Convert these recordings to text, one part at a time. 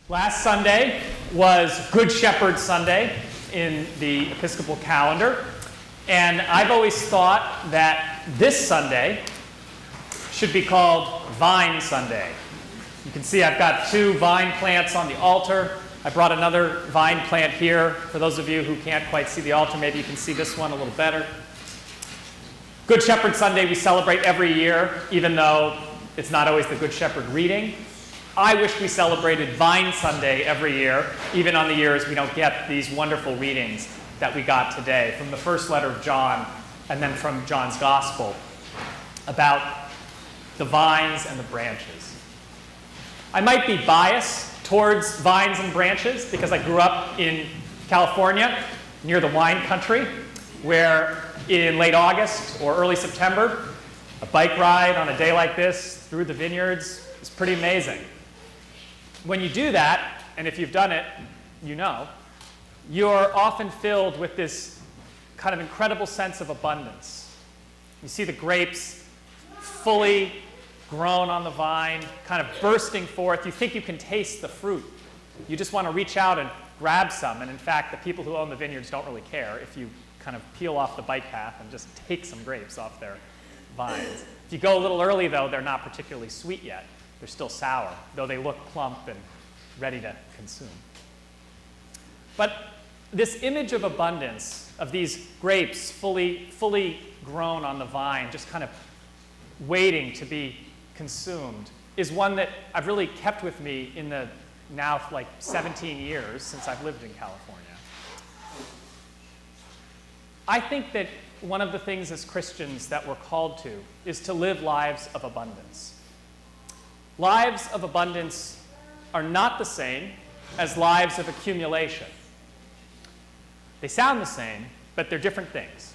Last Sunday was Good Shepherd Sunday in the Episcopal calendar, and I've always thought that this Sunday should be called Vine Sunday. You can see I've got two vine plants on the altar. I brought another vine plant here. For those of you who can't quite see the altar, maybe you can see this one a little better. Good Shepherd Sunday we celebrate every year, even though it's not always the Good Shepherd reading. I wish we celebrated Vine Sunday every year, even on the years we don't get these wonderful readings that we got today from the first letter of John and then from John's Gospel about the vines and the branches. I might be biased towards vines and branches because I grew up in California near the wine country, where in late August or early September, a bike ride on a day like this through the vineyards is pretty amazing. When you do that, and if you've done it, you know, you're often filled with this kind of incredible sense of abundance. You see the grapes fully grown on the vine, kind of bursting forth. You think you can taste the fruit. You just want to reach out and grab some. And in fact, the people who own the vineyards don't really care if you kind of peel off the bike path and just take some grapes off their vines. If you go a little early, though, they're not particularly sweet yet. They're still sour, though they look plump and ready to consume. But this image of abundance, of these grapes fully grown on the vine, just kind of waiting to be consumed, is one that I've really kept with me in the now like 17 years since I've lived in California. I think that one of the things as Christians that we're called to is to live lives of abundance. Lives of abundance are not the same as lives of accumulation. They sound the same, but they're different things.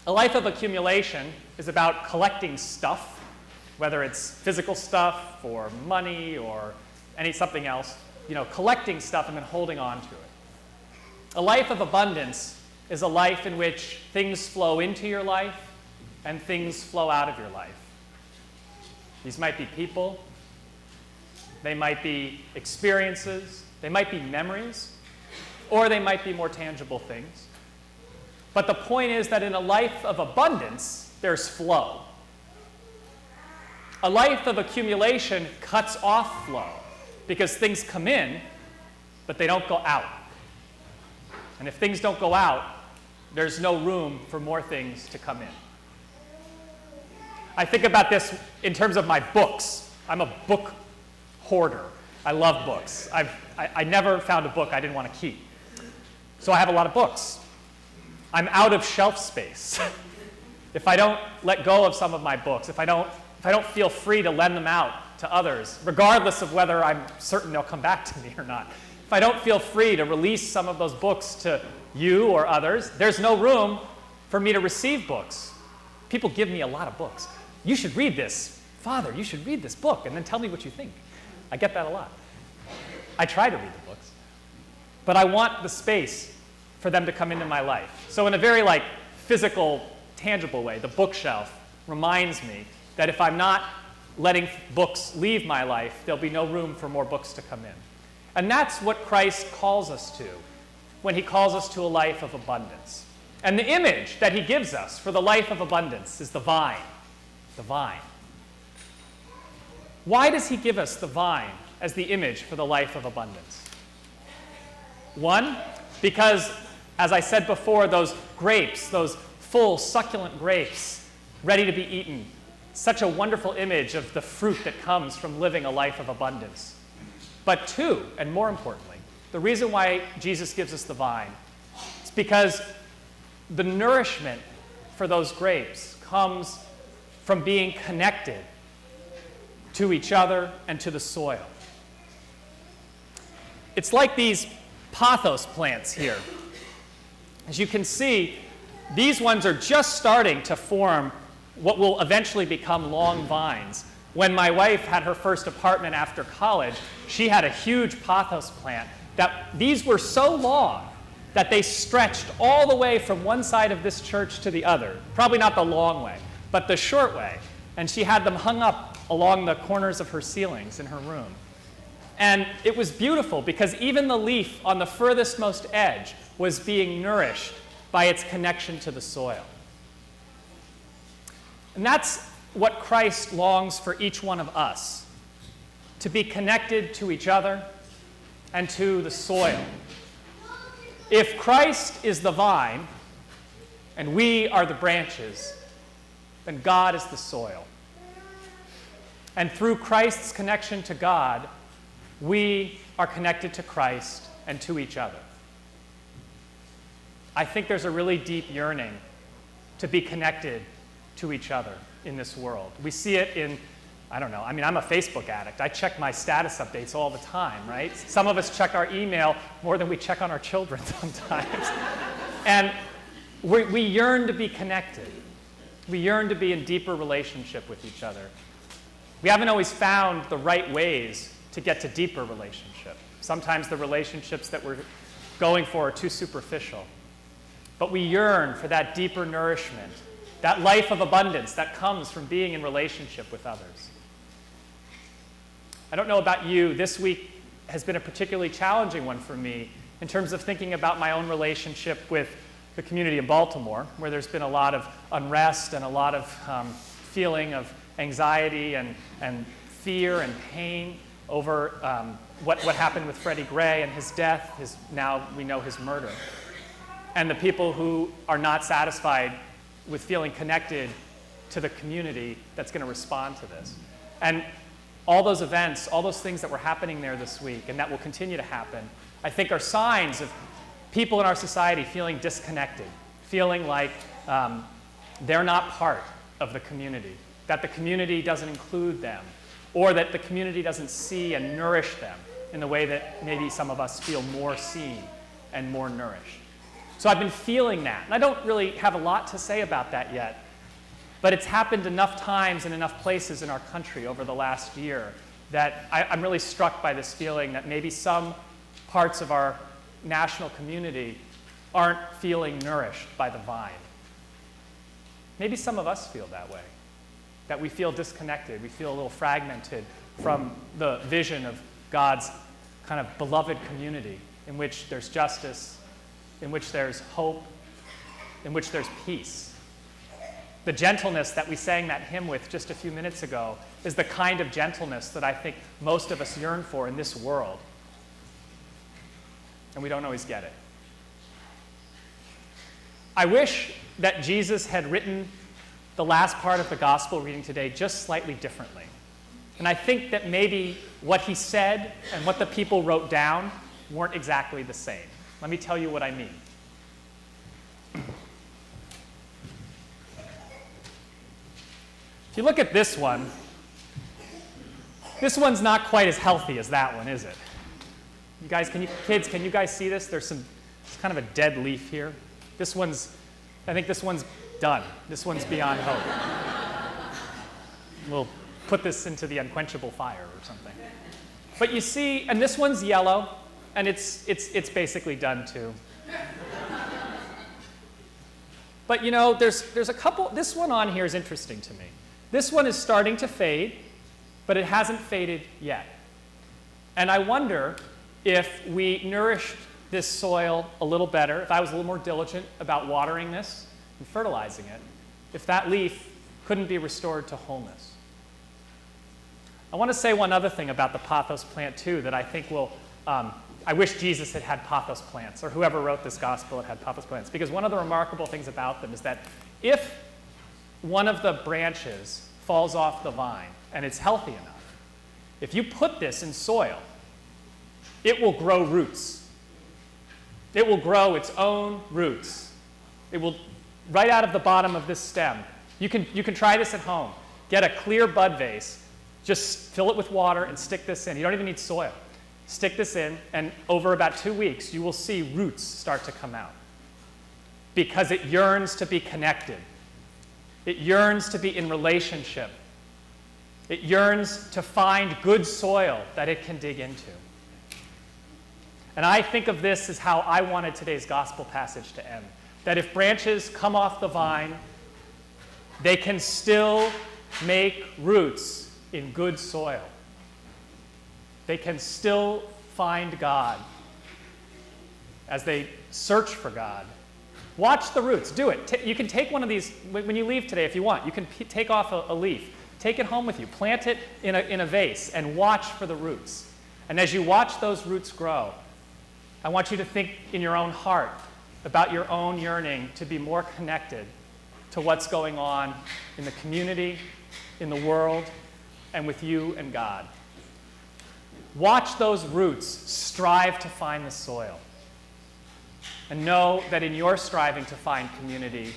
A life of accumulation is about collecting stuff, whether it's physical stuff or money or something else, collecting stuff and then holding on to it. A life of abundance is a life in which things flow into your life and things flow out of your life. These might be people, they might be experiences, they might be memories, or they might be more tangible things. But the point is that in a life of abundance, there's flow. A life of accumulation cuts off flow because things come in, but they don't go out. And if things don't go out, there's no room for more things to come in. I think about this in terms of my books. I'm a book hoarder. I love books. I never found a book I didn't want to keep. So I have a lot of books. I'm out of shelf space. If I don't let go of some of my books, if I don't feel free to lend them out to others, regardless of whether I'm certain they'll come back to me or not, if I don't feel free to release some of those books to you or others, there's no room for me to receive books. People give me a lot of books. You should read this. Father, you should read this book and then tell me what you think. I get that a lot. I try to read the books. But I want the space for them to come into my life. So in a very physical, tangible way, the bookshelf reminds me that if I'm not letting books leave my life, there'll be no room for more books to come in. And that's what Christ calls us to when he calls us to a life of abundance. And the image that he gives us for the life of abundance is the vine. The vine. Why does he give us the vine as the image for the life of abundance? One, because, as I said before, those grapes, those full, succulent grapes, ready to be eaten, such a wonderful image of the fruit that comes from living a life of abundance. But two, and more importantly, the reason why Jesus gives us the vine is because the nourishment for those grapes comes from being connected to each other and to the soil. It's like these pothos plants here. As you can see, these ones are just starting to form what will eventually become long vines. When my wife had her first apartment after college, she had a huge pothos plant that these were so long that they stretched all the way from one side of this church to the other. Probably not the long way, but the short way. And she had them hung up along the corners of her ceilings in her room. And it was beautiful because even the leaf on the furthest most edge was being nourished by its connection to the soil. And that's what Christ longs for each one of us, to be connected to each other and to the soil. If Christ is the vine and we are the branches, then God is the soil. And through Christ's connection to God, we are connected to Christ and to each other. I think there's a really deep yearning to be connected to each other in this world. We see it in, I don't know, I mean, I'm a Facebook addict. I check my status updates all the time, right? Some of us check our email more than we check on our children sometimes. And we yearn to be connected. We yearn to be in deeper relationship with each other. We haven't always found the right ways to get to deeper relationship. Sometimes the relationships that we're going for are too superficial. But we yearn for that deeper nourishment, that life of abundance that comes from being in relationship with others. I don't know about you, this week has been a particularly challenging one for me in terms of thinking about my own relationship with the community in Baltimore, where there's been a lot of unrest and a lot of feeling of anxiety and fear and pain over what happened with Freddie Gray and his death, now we know his murder. And the people who are not satisfied with feeling connected to the community that's going to respond to this. And all those events, all those things that were happening there this week and that will continue to happen, I think are signs of people in our society feeling disconnected, feeling like they're not part of the community, that the community doesn't include them, or that the community doesn't see and nourish them in the way that maybe some of us feel more seen and more nourished. So I've been feeling that. And I don't really have a lot to say about that yet, but it's happened enough times in enough places in our country over the last year that I'm really struck by this feeling that maybe some parts of our national community aren't feeling nourished by the vine. Maybe some of us feel that way, that we feel disconnected, we feel a little fragmented from the vision of God's kind of beloved community in which there's justice, in which there's hope, in which there's peace. The gentleness that we sang that hymn with just a few minutes ago is the kind of gentleness that I think most of us yearn for in this world. And we don't always get it. I wish that Jesus had written the last part of the gospel reading today just slightly differently. And I think that maybe what he said and what the people wrote down weren't exactly the same. Let me tell you what I mean. If you look at this one's not quite as healthy as that one, is it? You guys, kids, can you guys see this? There's kind of a dead leaf here. I think this one's done. This one's beyond hope. We'll put this into the unquenchable fire or something. But you see, and this one's yellow, and it's basically done too. But you know, there's a couple, this one on here is interesting to me. This one is starting to fade, but it hasn't faded yet. And I wonder if we nourished this soil a little better, if I was a little more diligent about watering this and fertilizing it, if that leaf couldn't be restored to wholeness. I want to say one other thing about the pothos plant too that I think will, I wish Jesus had had pothos plants, or whoever wrote this gospel had pothos plants, because one of the remarkable things about them is that if one of the branches falls off the vine and it's healthy enough, if you put this in soil, it will grow roots. It will grow its own roots. It will, right out of the bottom of this stem. You can try this at home. Get a clear bud vase, just fill it with water and stick this in. You don't even need soil. Stick this in, and over about 2 weeks, you will see roots start to come out. Because it yearns to be connected. It yearns to be in relationship. It yearns to find good soil that it can dig into. And I think of this as how I wanted today's gospel passage to end. That if branches come off the vine, they can still make roots in good soil. they can still find God as they search for God. Watch the roots. Do it. You can take one of these, when you leave today if you want, you can take off a leaf. Take it home with you. Plant it in a vase and watch for the roots. And as you watch those roots grow, I want you to think in your own heart about your own yearning to be more connected to what's going on in the community, in the world, and with you and God. Watch those roots strive to find the soil. And know that in your striving to find community,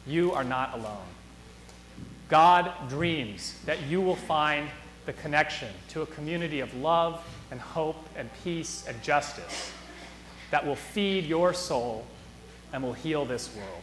you are not alone. God dreams that you will find the connection to a community of love and hope and peace and justice that will feed your soul and will heal this world.